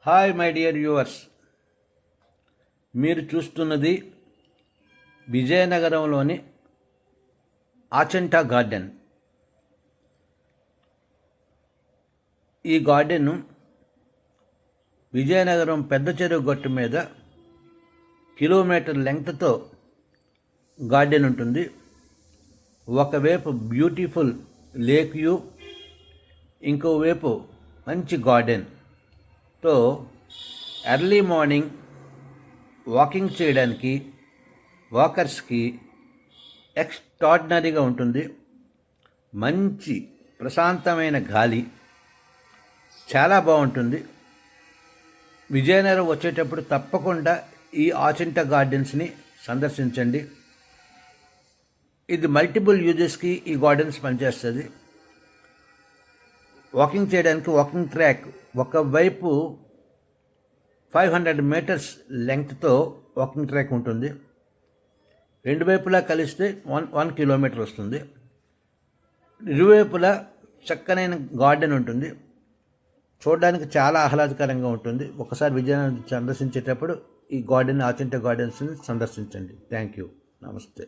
Hi my dear viewers, మీరు చూస్తున్నది విజయనగరంలోని ఆచంటా garden. ఈ గార్డెన్ విజయనగరం పెద్ద చెరువు గట్టు మీద కిలోమీటర్ లెంగ్త్తో గార్డెన్ ఉంటుంది. ఒకవైపు బ్యూటిఫుల్ లేక్ వ్యూ, ఇంకోవైపు మంచి గార్డెన్తో ఎర్లీ మార్నింగ్ వాకింగ్ చేయడానికి వాకర్స్కి ఎక్స్ట్రాడినరీగా ఉంటుంది. మంచి ప్రశాంతమైన గాలి చాలా బాగుంటుంది. విజయనగరం వచ్చేటప్పుడు తప్పకుండా ఈ ఆచంటా గార్డెన్స్ని సందర్శించండి. ఇది మల్టిపుల్ యూజెస్కి ఈ గార్డెన్స్ పనిచేస్తుంది. వాకింగ్ చేయడానికి వాకింగ్ ట్రాక్ ఒకవైపు 500 మీటర్స్ లెంగ్త్తో వాకింగ్ ట్రాక్ ఉంటుంది. రెండు వైపులా కలిస్తే 1 కిలోమీటర్ వస్తుంది. ఇరువైపులా చక్కనైన గార్డెన్ ఉంటుంది. చూడడానికి చాలా ఆహ్లాదకరంగా ఉంటుంది. ఒకసారి విజయనగరం సందర్శించేటప్పుడు ఈ గార్డెన్ ఆచంటా గార్డెన్స్ని సందర్శించండి. Thank you. నమస్తే.